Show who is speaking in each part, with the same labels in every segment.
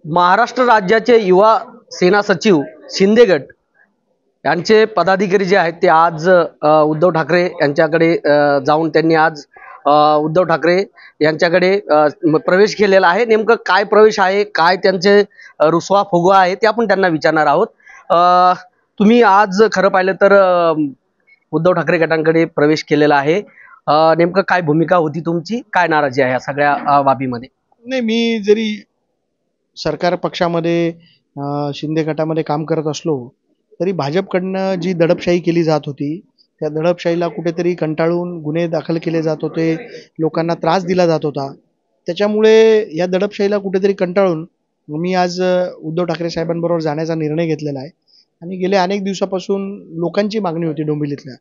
Speaker 1: महाराष्ट्र राज्याचे युवा सेना सचिव शिंदे गट यांचे पदाधिकारी जे आहेत ते आज उद्धव ठाकरे यांच्याकडे जाऊन त्यांनी आज उद्धव ठाकरे यांच्याकडे प्रवेश केलेला आहे। नेमकं काय प्रवेश आहे, काय त्यांचे रुसवा फुगवा आहे ते आपण त्यांना विचारणार आहोत। तुम्ही आज खरं पाहिलं तर उद्धव ठाकरे गटांकडे प्रवेश केलेला आहे। नेमकं काय भूमिका होती तुमची, काय नाराजी आहे या सगळ्या बाबीमध्ये?
Speaker 2: नाही, मी जरी सरकार पक्षामध्ये शिंदे गटामध्ये काम करत असलो तरी भाजपकडनं जी दडपशाही केली जात होती त्या दडपशाहीला कुठेतरी कंटाळून गुन्हे दाखल केले जात होते, लोकांना त्रास दिला जात होता। त्याच्यामुळे या दडपशाहीला कुठेतरी कंटाळून मी आज उद्धव ठाकरे साहेबांबरोबर जाण्याचा निर्णय घेतलेला आहे। आणि गेल्या अनेक दिवसापासून लोकांची मागणी होती डोंबिवलीतल्या,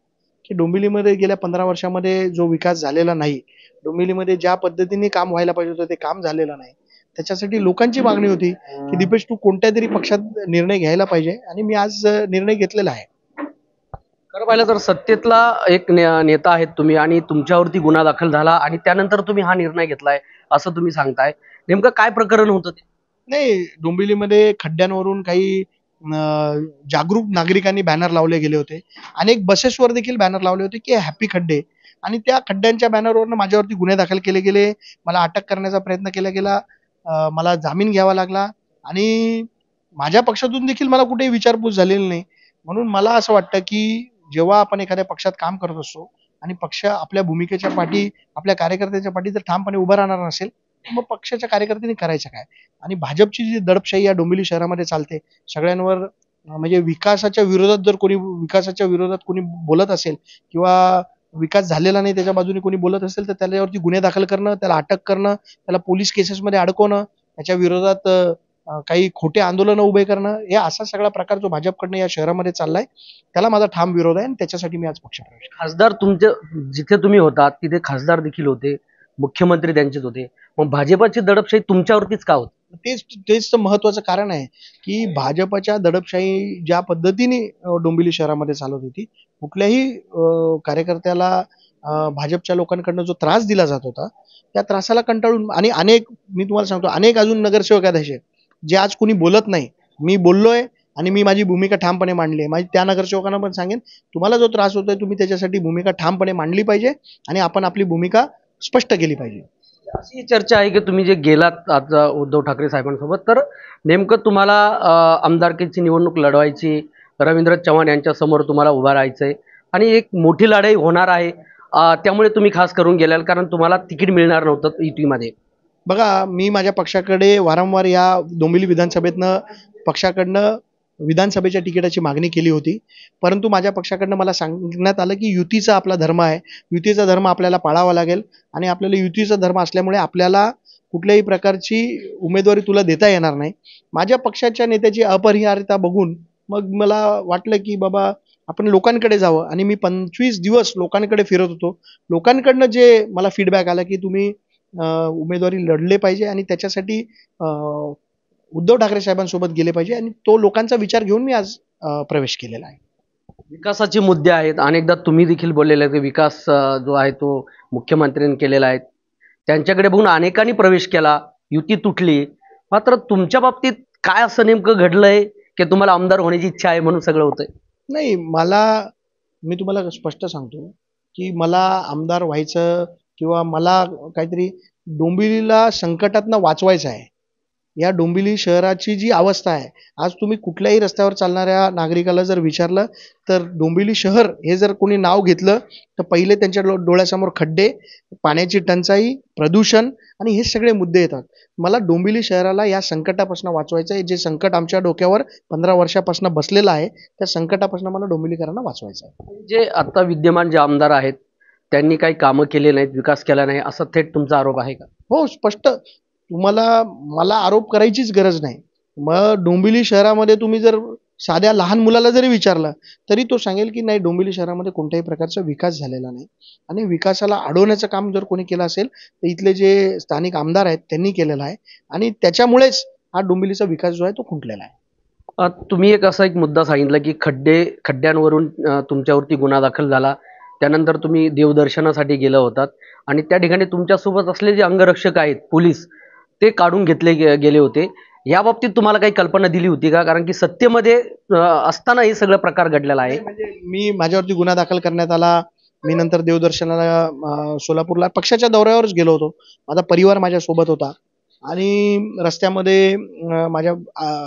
Speaker 2: की डोंबिवलीमध्ये गेल्या 15 वर्षामध्ये जो विकास झालेला नाही, डोंबिवलीमध्ये ज्या पद्धतीने काम व्हायला पाहिजे होतं ते काम झालेलं नाही, त्याच्यासाठी लोकांची मागणी होती की दीपेश तू कोणत्या तरी पक्षात निर्णय घ्यायला पाहिजे। आणि मी आज निर्णय घेतलेला आहे।
Speaker 1: खरं पाहिलं तर सत्तेतला एक नेता आहेत तुम्ही आणि तुमच्यावरती गुन्हा दाखल झाला आणि त्यानंतर तुम्ही हा निर्णय घेतलाय असं तुम्ही सांगताय। नेमकं काय प्रकरण होतं ते?
Speaker 2: नाही, डोंबिवलीमध्ये खड्ड्यांवरून काही जागरूक नागरिकांनी बॅनर लावले गेले होते। अनेक बसेसवर देखील बॅनर लावले होते की हॅपी खड्डे, आणि त्या खड्ड्यांच्या बॅनरवरनं माझ्यावरती गुन्हे दाखल केले गेले, मला अटक करण्याचा प्रयत्न केला गेला, मला जामीन घ्यावा लागला आणि माझ्या पक्षातून देखील मला कुठेही विचारपूस झालेली नाही। म्हणून मला असं वाटतं की जेव्हा आपण एखाद्या पक्षात काम करत असतो आणि पक्ष आपल्या भूमिकेच्या पाठी, आपल्या कार्यकर्त्यांच्या पाठी जर ठामपणे उभं राहणार नसेल तर मग पक्षाच्या कार्यकर्त्यांनी करायचं काय? आणि भाजपची जी दडपशाही या डोंबिवली शहरामध्ये चालते सगळ्यांवर, म्हणजे विकासाच्या विरोधात कोणी बोलत असेल किंवा विकास झालेला नाही त्याच्या बाजूने कोणी बोलत असेल तर त्याच्यावरती गुन्हे दाखल करणं, त्याला अटक करणं, त्याला पोलीस केसेसमध्ये अडकवणं, त्याच्या विरोधात काही खोटे आंदोलनं उभे करणं, हे असा सगळा प्रकार जो भाजपकडनं या शहरामध्ये चाललाय त्याला माझा ठाम विरोध आहे आणि त्याच्यासाठी मी आज पक्षप्रवेश केला।
Speaker 1: खासदार तुमचे जिथे तुम्ही होता तिथे खासदार देखील होते, मुख्यमंत्री त्यांचेच होते, मग भाजपाची दडपशाही तुमच्यावरतीच का होती?
Speaker 2: तेच तर महत्वाचं कारण आहे की भाजपच्या दडपशाही ज्या पद्धतीने डोंबिवली शहरामध्ये चालत होती, कुठल्याही कार्यकर्त्याला भाजपच्या लोकांकडनं जो त्रास दिला जात होता त्या त्रासाला कंटाळून, आणि मी तुम्हाला सांगतो अनेक अजून नगरसेवक आहेत असे जे आज कोणी बोलत नाही, मी बोललोय आणि मी माझी भूमिका ठामपणे मांडली आहे। माझी त्या नगरसेवकांना पण सांगेन, तुम्हाला जो त्रास होतोय तुम्ही त्याच्यासाठी भूमिका ठामपणे मांडली पाहिजे आणि आपण आपली भूमिका स्पष्ट केली पाहिजे।
Speaker 1: अशी चर्चा आहे की तुम्ही जे गेलात आज उद्धव ठाकरे साहेबांसोबत, तर नेमकं तुम्हाला आमदारकीची निवडणूक लढवायची, रवींद्र चव्हाण यांच्या समोर तुम्हाला उभा राहायचंय आणि एक मोठी लढाई होणार आहे, त्यामुळे तुम्ही खास करून गेलाल कारण तुम्हाला तिकीट मिळणार नव्हतं युतीमध्ये।
Speaker 2: बघा, मी माझ्या पक्षाकडे वारंवार या डोंबिवली विधानसभेतनं पक्षाकडनं विधानसभेच्या तिकिटाची मागणी केली होती, परंतु माझ्या पक्षाकडनं मला सांगण्यात आलं की युतीचा आपला धर्म आहे, युतीचा धर्म आपल्याला पाळावा लागेल आणि आपल्याला युतीचा धर्म असल्यामुळे आपल्याला कुठल्याही प्रकारची उमेदवारी तुला देता येणार नाही। माझ्या पक्षाच्या नेत्याची अपरिहार्यता बघून मग मला वाटलं की बाबा आपण लोकांकडे जावं, आणि मी 25 दिवस लोकांकडे फिरत होतो। लोकांकडनं जे मला फीडबॅक आला की तुम्ही उमेदवारी लढले पाहिजे आणि त्याच्यासाठी उद्धव ठाकरे साहेबांसोबत गेले पाहिजे, आणि तो लोकांचा विचार घेऊन मी आज प्रवेश केलेला आहे।
Speaker 1: विकासाचे मुद्दे आहेत, अनेकदा तुम्ही देखील बोललेले आहेत की विकास जो आहे तो मुख्यमंत्र्यांनी केलेला आहे, त्यांच्याकडे बघून अनेकांनी प्रवेश केला, युती तुटली। मात्र तुमच्या बाबतीत काय असं नेमकं घडलंय की तुम्हाला आमदार होण्याची इच्छा आहे म्हणून सगळं होतंय?
Speaker 2: नाही, मी तुम्हाला स्पष्ट सांगतो की मला आमदार व्हायचं किंवा मला काहीतरी डोंबिवलीला संकटातनं वाचवायचं आहे। या डोंबिवली शहराची जी अवस्था आहे, आज तुम्ही कुठल्याही रस्त्यावर चालणाऱ्या नागरिकाला जर विचारलं तर डोंबिवली शहर हे जर कोणी नाव घेतलं तर पहिले त्यांच्या डोळ्यासमोर खड्डे, पाण्याची टंचाई, प्रदूषण आणि हे सगळे मुद्दे येतात। मला डोंबिवली शहराला या संकटापासून वाचवायचं आहे। जे संकट आमच्या डोक्यावर 15 वर्षापासून बसलेलं आहे त्या संकटापासून मला डोंबिवलीकरांना वाचवायचं आहे।
Speaker 1: जे आता विद्यमान जे आमदार आहेत त्यांनी काही कामं केले नाहीत, विकास केला नाही, असा थेट तुमचा आरोप आहे का?
Speaker 2: हो, स्पष्ट। मला आरोप करायचीच गरज नाही। मग डोंबिवली शहरामध्ये तुम्ही जर साध्या लहान मुलाला जरी विचारलं तरी तो सांगेल की नाही, डोंबिवली शहरामध्ये कोणत्याही प्रकारचा विकास झालेला नाही, आणि विकासाला अडवण्याचं काम जर कोणी केलं असेल तर इथले जे स्थानिक आमदार आहेत त्यांनी केलेलं आहे, आणि त्याच्यामुळेच हा डोंबिवलीचा विकास जो आहे तो खुंटलेला आहे।
Speaker 1: तुम्ही एक मुद्दा सांगितला की खड्ड्यांवरून तुमच्यावरती गुन्हा दाखल झाला, त्यानंतर तुम्ही देवदर्शनासाठी गेला होतात आणि त्या ठिकाणी तुमच्यासोबत असलेले जे अंगरक्षक आहेत पोलीस ते काढून घेतले गेले होते। या बाबतीत तुम्हाला काही कल्पना दिली होती का? कारण की सत्तेमध्ये असताना हे सगळं प्रकार घडलेला आहे.
Speaker 2: म्हणजे मी माझ्यावरती गुन्हा दाखल करण्यात आला. मी नंतर देवदर्शनाला सोलापूरला पक्षाच्या दौऱ्यावरच गेलो होतो. माझा परिवार माझ्या सोबत होता आणि रस्त्यामध्ये माझ्या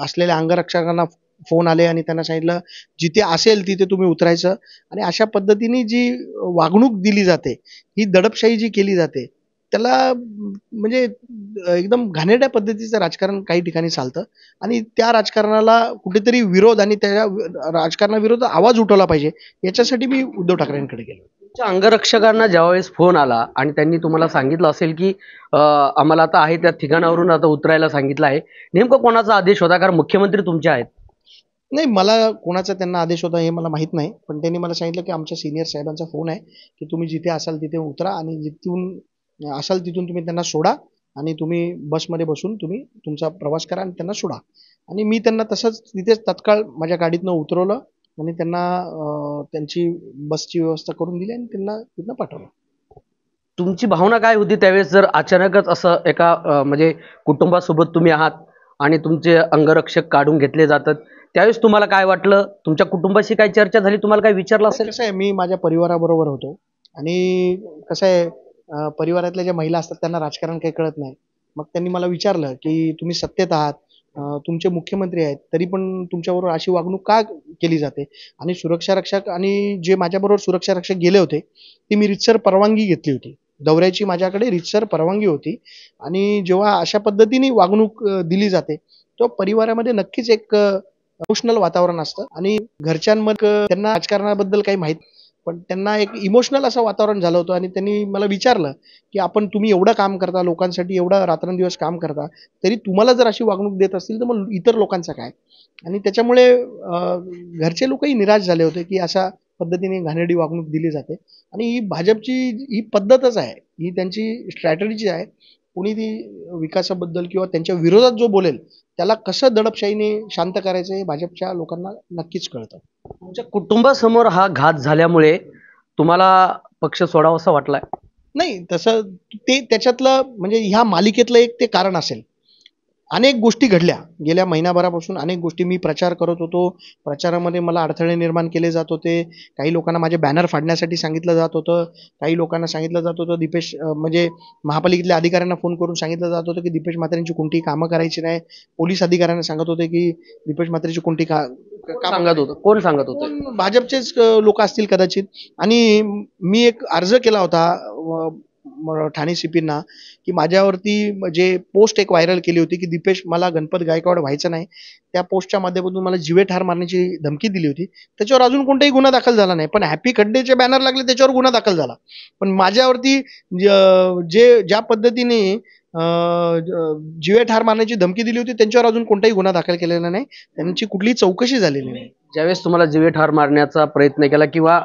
Speaker 2: असलेल्या अंगरक्षकांना फोन आले आणि त्यांना सांगितलं, जिथे असेल तिथे तुम्ही उतरायचं. आणि अशा पद्धतीने जी वागणूक दिली जाते, ही दडपशाही जी केली जाते, त्याला म्हणजे एकदम घाणेरड्या पद्धतीचं राजकारण काही ठिकाणी चालतं आणि त्या राजकारणाला कुठेतरी विरोध आणि त्या राजकारणाविरोधात आवाज उठवला पाहिजे, याच्यासाठी मी उद्धव ठाकरेंकडे गेलो.
Speaker 1: तुमच्या अंगरक्षकांना ज्यावेळेस फोन आला आणि त्यांनी तुम्हाला सांगितलं असेल की आम्हाला आता आहे त्या ठिकाणावरून आता उतरायला सांगितलं आहे, नेमकं कोणाचा आदेश होता? कारण मुख्यमंत्री तुमचे आहेत.
Speaker 2: नाही, मला कोणाचा त्यांना आदेश होता हे मला माहीत नाही. पण त्यांनी मला सांगितलं की आमच्या सीनियर साहेबांचा फोन आहे, की तुम्ही जिथे असाल तिथे उतरा आणि जिथून असाल तिथून तुम्ही त्यांना सोडा आणि तुम्ही बसमध्ये बसून तुम्ही तुमचा प्रवास करा आणि त्यांना सोडा. आणि मी त्यांना तसंच तिथेच तत्काळ माझ्या गाडीतनं उतरवलं आणि त्यांना त्यांची बसची व्यवस्था करून दिली आणि त्यांना तिथनं पाठवलं.
Speaker 1: तुमची भावना काय होती त्यावेळेस, जर अचानकच असं एका म्हणजे कुटुंबासोबत तुम्ही आहात आणि तुमचे अंगरक्षक काढून घेतले जातात, त्यावेळेस तुम्हाला काय वाटलं? तुमच्या कुटुंबाशी काय चर्चा झाली? तुम्हाला काय विचारलं असेल?
Speaker 2: कसं आहे, मी माझ्या परिवाराबरोबर होतो आणि कसं आहे, परिवारातल्या ज्या महिला असतात त्यांना राजकारण काही कळत नाही. मग त्यांनी मला विचारलं की तुम्ही सत्तेत आहात, तुमचे मुख्यमंत्री आहेत, तरी पण तुमच्याबरोबर अशी वागणूक का केली जाते? आणि सुरक्षा रक्षक आणि जे माझ्याबरोबर सुरक्षा रक्षक गेले होते, ती मी रीतसर परवानगी घेतली होती. दौऱ्याची माझ्याकडे रीतसर परवानगी होती आणि जेव्हा अशा पद्धतीने वागणूक दिली जाते, तेव्हा परिवारामध्ये नक्कीच एक इमोशनल वातावरण असतं आणि घरच्यांमध्ये त्यांना राजकारणाबद्दल काही माहित, पण त्यांना एक इमोशनल असं वातावरण झालं होतं आणि त्यांनी मला विचारलं की तुम्ही एवढं काम करता, लोकांसाठी एवढा रात्रंदिवस काम करता, तरी तुम्हाला जर अशी वागणूक देत असतील तर मग इतर लोकांचं काय? आणि त्याच्यामुळे घरचे लोकही निराश झाले होते की अशा पद्धतीने घाणेरडी वागणूक दिली जाते. आणि ही भाजपची ही पद्धतच आहे, ही त्यांची स्ट्रॅटेजी आहे. कोणी ती विकासाबद्दल किंवा त्यांच्या विरोधात जो बोलेल त्याला कसं दडपशाहीने शांत करायचं हे भाजपच्या लोकांना नक्कीच कळतं.
Speaker 1: तुमच्या कुटुंबासमोर हा घात झाल्यामुळे तुम्हाला पक्ष सोडावासा वाटलाय?
Speaker 2: नाही, तसं ते त्याच्यातलं म्हणजे ह्या मालिकेतलं एक ते कारण असेल. अनेक गोष्टी घडल्या. गेल्या महिनाभरापासून अनेक गोष्टी मी प्रचार करत होतो. प्रचारामध्ये मला अडथळे निर्माण केले जात होते. काही लोकांना माझे बॅनर फाडण्यासाठी सांगितलं जात होतं. काही लोकांना सांगितलं जात होतं म्हणजे महापालिकेतल्या अधिकाऱ्यांना फोन करून सांगितलं जात होतं, की दीपेश म्हात्रेंची कोणतीही कामं करायची नाही. पोलीस अधिकाऱ्यांना सांगत होते, की दीपेश म्हात्रेची कोणती
Speaker 1: सांगत होतं? कोण सांगत होतं?
Speaker 2: कोण भाजपचेच लोक असतील कदाचित. आणि मी एक अर्ज केला होता ठाणे सीपींना, की माझ्यावरती जे पोस्ट एक व्हायरल केली होती, की दीपेश मला गणपत गायकवाड व्हायचं नाही. त्या पोस्टच्या माध्यमातून मला जीवे ठार मारण्याची धमकी दिली होती. त्याच्यावर अजून कोणताही गुन्हा दाखल झाला नाही. पण हॅपी खड्डेचे बॅनर लागले त्याच्यावर गुन्हा दाखल झाला. पण माझ्यावरती ज्या पद्धतीने जीवे ठार मारण्याची धमकी दिली होती त्यांच्यावर अजून कोणताही गुन्हा दाखल केलेला नाही. त्यांची कुठलीही चौकशी झालेली नाही.
Speaker 1: ज्यावेळेस तुम्हाला जीवे ठार मारण्याचा प्रयत्न केला किंवा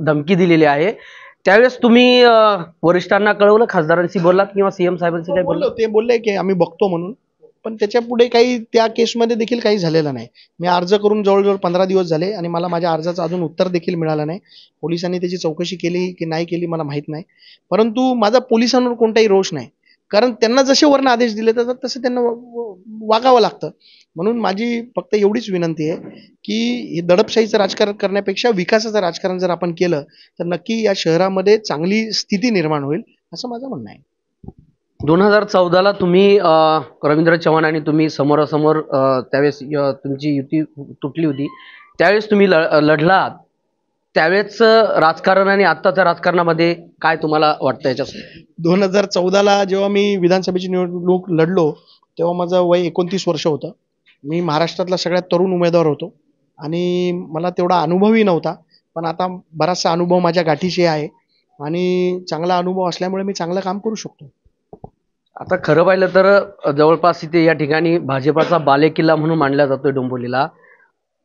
Speaker 1: धमकी दिलेली आहे, त्यावेळेस तुम्ही वरिष्ठांना कळवलं, खासदारांशी बोललात किंवा सीएम साहेबांशी काय बोललात?
Speaker 2: ते बोलले की आम्ही बघतो म्हणून. पण त्याच्या पुढे काही त्या केसमध्ये देखील काही झालेलं नाही. मी अर्ज करून जवळजवळ 15 दिवस झाले आणि मला माझ्या अर्जाचं अजून उत्तर देखील मिळालं नाही. पोलिसांनी त्याची चौकशी केली की नाही केली मला माहीत नाही. परंतु माझा पोलिसांवर कोणताही रोष नाही. कारण त्यांना जसे वरनं आदेश दिले जातात तसे त्यांना वागावं लागतं. म्हणून माझी फक्त एवढीच विनंती आहे, की हे दडपशाहीचं राजकारण करण्यापेक्षा विकासाचं राजकारण जर आपण केलं, तर नक्की या शहरामध्ये चांगली स्थिती निर्माण होईल, असं माझं म्हणणं आहे.
Speaker 1: 2014ला तुम्ही रवींद्र चव्हाण आणि तुम्ही समोरासमोर त्यावेळेस तुमची युती तुटली होती. त्यावेळेस तुम्ही लढलात. त्यावेळेस राजकारण आणि आत्ताच्या राजकारणामध्ये काय तुम्हाला वाटतं याच्यात?
Speaker 2: 2014ला जेव्हा मी विधानसभेची निवडणूक लढलो, तेव्हा माझं वय 29 वर्ष होतं. मी महाराष्ट्रातला सगळ्यात तरुण उमेदवार होतो आणि मला तेवढा अनुभवही नव्हता. पण आता बराचसा अनुभव माझ्या गाठीशी आहे आणि चांगला अनुभव असल्यामुळे मी चांगलं काम करू शकतो.
Speaker 1: आता खरं पाहिलं तर जवळपास इथे या ठिकाणी भाजपाचा बालेकिल्ला म्हणून मानला जातोय डोंबिवलीला.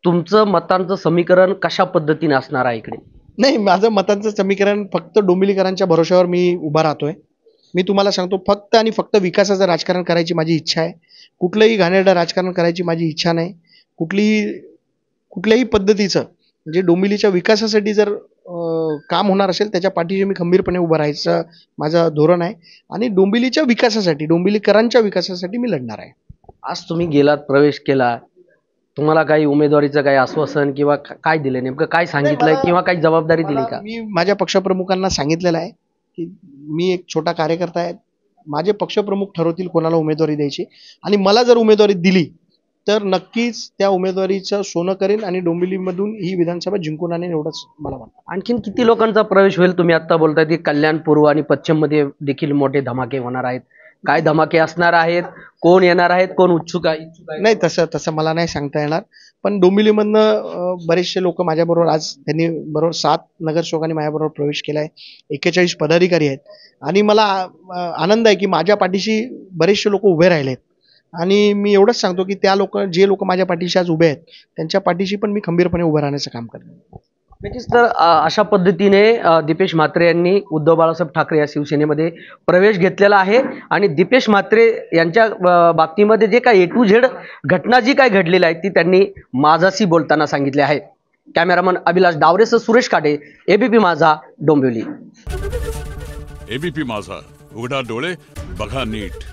Speaker 1: तुमचं मतांचं समीकरण कशा पद्धतीने असणार आहे इकडे?
Speaker 2: नाही, माझं मतांचं समीकरण फक्त डोंबिवलीकरांच्या भरोश्यावर मी उभा राहतोय. मी तुम्हाला सांगतो, फक्त आणि फक्त विकासाचं राजकारण करायची माझी इच्छा आहे. कुठलंही घाणेरडं राजकारण करायची माझी इच्छा नाही. कुठल्याही पद्धतीचं म्हणजे डोंबिवलीच्या विकासासाठी जर काम होणार असेल त्याच्या पाठीशी मी खंबीरपणे उभं राहायचं माझं धोरण आहे आणि डोंबिवलीच्या विकासासाठी, डोंबिवलीकरांच्या विकासासाठी मी लढणार आहे.
Speaker 1: आज तुम्ही गेलात, प्रवेश केला, तुम्हाला काही उमेदवारीचं काही आश्वासन किंवा काय दिलं, नेमकं काय सांगितलंय किंवा काही जबाबदारी दिली का?
Speaker 2: मी माझ्या पक्षप्रमुखांना सांगितलेलं आहे की मी एक छोटा कार्यकर्ता आहे. माझे पक्षप्रमुख ठरवतील कोणाला उमेदवारी द्यायची, आणि मला जर उमेदवारी दिली तर नक्कीच त्या उमेदवारीचं सोनं करेन आणि डोंबिवलीमधून ही विधानसभा जिंकून आणेन, एवढंच मला वाटतं.
Speaker 1: आणखीन किती लोकांचा प्रवेश होईल? तुम्ही आता बोलताय की कल्याण, पूर्व आणि पश्चिम मध्ये देखील मोठे धमाके होणार आहेत. काय धमाके असणार आहेत? कोण येणार आहेत? कोण इच्छुक आहे?
Speaker 2: नाही, तसं मला नाही सांगता येणार. पण डोंबिवलीमधनं बरेचसे लोक माझ्याबरोबर, आज त्यांनी बरोबर 7 नगरसेवकांनी माझ्याबरोबर प्रवेश केला आहे. 41 पदाधिकारी आहेत, आणि मला आनंद आहे की माझ्या पाठीशी बरेचसे लोक उभे राहिले आहेत. आणि मी एवढंच सांगतो की जे लोक माझ्या पाठीशी आज उभे आहेत, त्यांच्या पाठीशी पण मी खंबीरपणे उभं राहण्याचं काम करेन.
Speaker 1: नक्कीच. तर अशा पद्धतीने दीपेश म्हात्रे यांनी उद्धव बाळासाहेब ठाकरे या शिवसेनेमध्ये प्रवेश घेतलेला आहे. आणि दीपेश म्हात्रे यांच्या बाबतीमध्ये जे काही A to Z घटना जी काय घडलेली आहे ती त्यांनी माझाशी बोलताना सांगितले आहे. कॅमेरामन अभिलाष डावरेसह सुरेश काटे, ABP माझा, डोंबिवली.
Speaker 3: एबीपी माझा, उघडा डोळे बघा नीट.